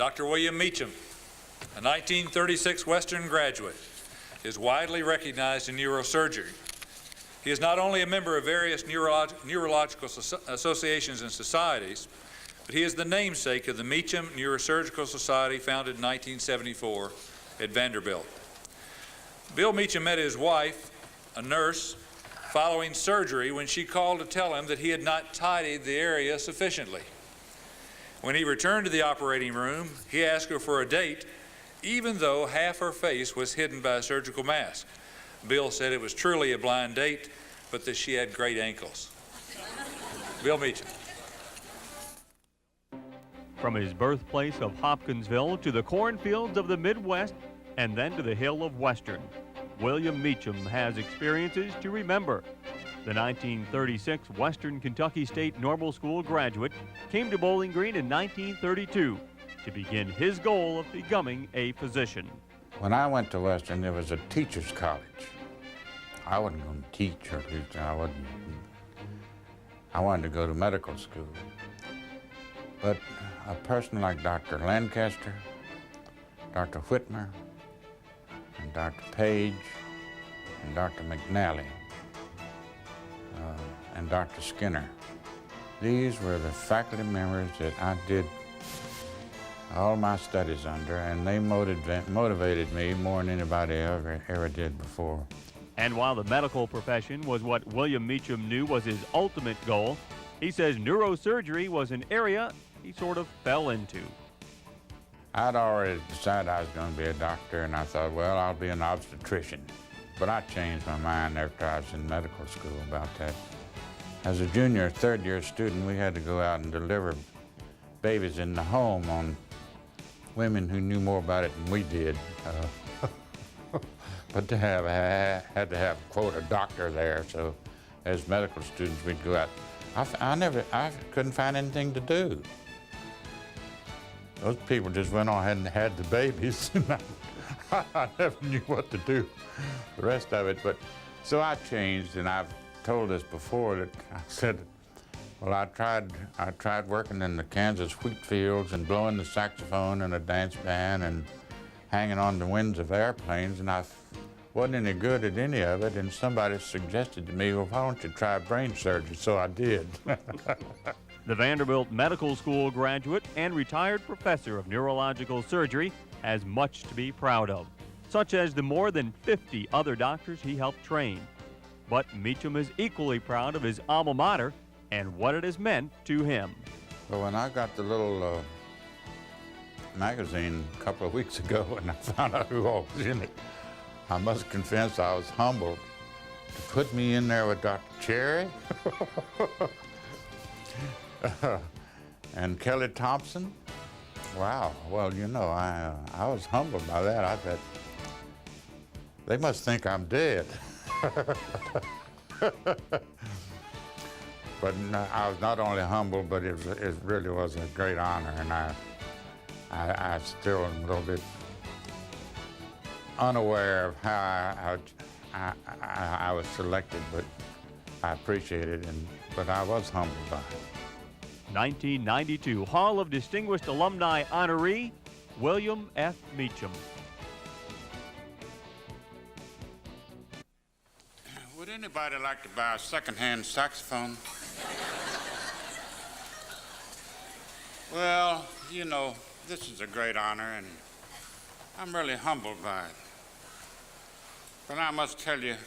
Dr. William Meacham, a 1936 Western graduate, is widely recognized in neurosurgery. He is not only a member of various neurological associations and societies, but he is the namesake of the Meacham Neurosurgical Society, founded in 1974 at Vanderbilt. Bill Meacham met his wife, a nurse, following surgery when she called to tell him that he had not tidied the area sufficiently. When he returned to the operating room, he asked her for a date, even though half her face was hidden by a surgical mask. Bill said it was truly a blind date, but that she had great ankles. Bill Meacham. From his birthplace of Hopkinsville to the cornfields of the Midwest and then to the Hill of Western, William Meacham has experiences to remember. The 1936 Western Kentucky State Normal School graduate came to Bowling Green in 1932 to begin his goal of becoming a physician. When I went to Western, there was a teacher's college. I wasn't going to teach or I wanted to go to medical school. But a person like Dr. Lancaster, Dr. Whitmer, and Dr. Page, and Dr. McNally, and Dr. Skinner. These were the faculty members that I did all my studies under, and they motivated me more than anybody ever did before. And while the medical profession was what William Meacham knew was his ultimate goal, he says neurosurgery was an area he sort of fell into. I'd already decided I was going to be a doctor, and I thought, well, I'll be an obstetrician. But I changed my mind after I was in medical school about that. As a junior, third-year student, we had to go out and deliver babies in the home on women who knew more about it than we did. But to had to have, quote, a doctor there, so as medical students, we'd go out. I couldn't find anything to do. Those people just went on ahead and had the babies, and I never knew what to do the rest of it. But so I changed, and I've told this before that I said, well, I tried working in the Kansas wheat fields and blowing the saxophone in a dance band and hanging on the winds of airplanes, and I wasn't any good at any of it, and somebody suggested to me, well, why don't you try brain surgery? So I did. The Vanderbilt Medical School graduate and retired professor of neurological surgery has much to be proud of, such as the more than 50 other doctors he helped train. But Meacham is equally proud of his alma mater and what it has meant to him. Well, when I got the little magazine a couple of weeks ago and I found out who all was in it, I must confess I was humbled to put me in there with Dr. Cherry and Kelly Thompson. Wow, well, you know, I was humbled by that. I thought, they must think I'm dead. But I was not only humbled, but it really was a great honor, and I still am a little bit unaware of how I was selected, but I appreciate it, but I was humbled by it. 1992 Hall of Distinguished Alumni honoree, William F. Meacham. Would anybody like to buy a second-hand saxophone? Well, you know, this is a great honor, and I'm really humbled by it. But I must tell you,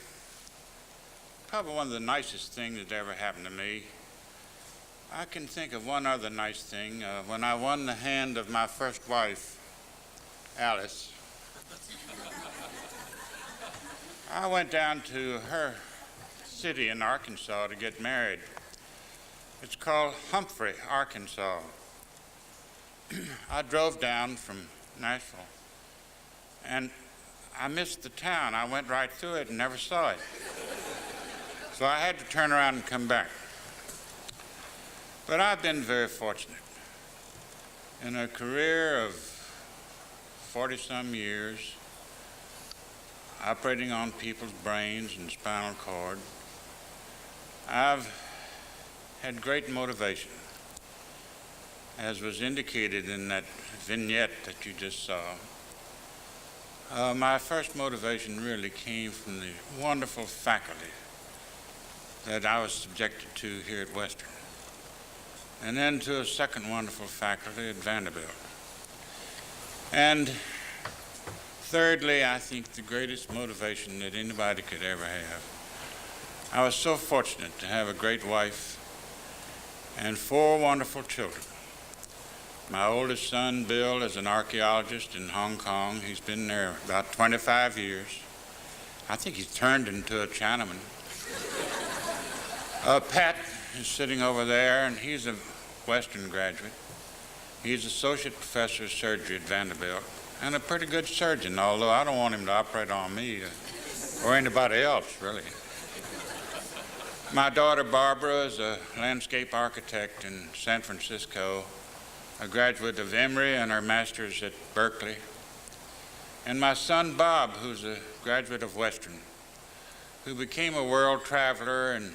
probably one of the nicest things that ever happened to me, I can think of one other nice thing. When I won the hand of my first wife, Alice, I went down to her city in Arkansas to get married. It's called Humphrey, Arkansas. I drove down from Nashville, and I missed the town. I went right through it and never saw it. So I had to turn around and come back. But I've been very fortunate. In a career of 40-some years, operating on people's brains and spinal cord, I've had great motivation. as was indicated in that vignette that you just saw, my first motivation really came from the wonderful faculty that I was subjected to here at Western, and then to a second wonderful faculty at Vanderbilt. And thirdly, I think the greatest motivation that anybody could ever have, I was so fortunate to have a great wife and 4 wonderful children. My oldest son, Bill, is an archaeologist in Hong Kong. He's been there about 25 years. I think he's turned into a Chinaman. Pat is sitting over there, and he's a Western graduate. He's associate professor of surgery at Vanderbilt and a pretty good surgeon, although I don't want him to operate on me or anybody else, really. My daughter, Barbara, is a landscape architect in San Francisco, a graduate of Emory and her master's at Berkeley. And my son, Bob, who's a graduate of Western, who became a world traveler and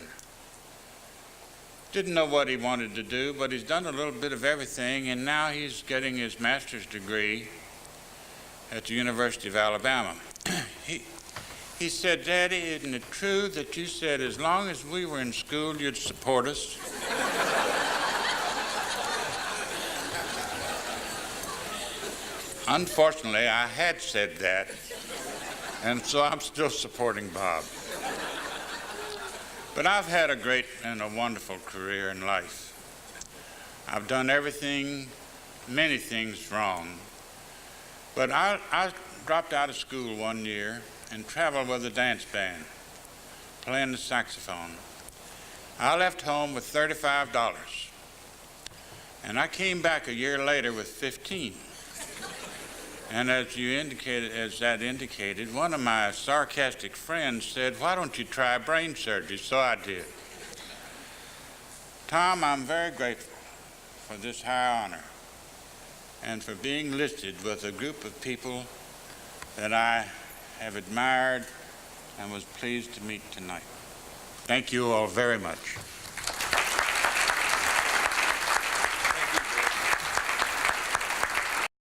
didn't know what he wanted to do, but he's done a little bit of everything, and now he's getting his master's degree at the University of Alabama. He said, "Daddy, isn't it true that you said as long as we were in school, you'd support us?" Unfortunately, I had said that, and so I'm still supporting Bob. But I've had a great and a wonderful career in life. I've done everything, many things wrong. But I dropped out of school one year and traveled with a dance band, playing the saxophone. I left home with $35, and I came back a year later with 15. And as that indicated, one of my sarcastic friends said, "Why don't you try brain surgery?" So I did. Tom, I'm very grateful for this high honor and for being listed with a group of people that I have admired and was pleased to meet tonight. Thank you all very much.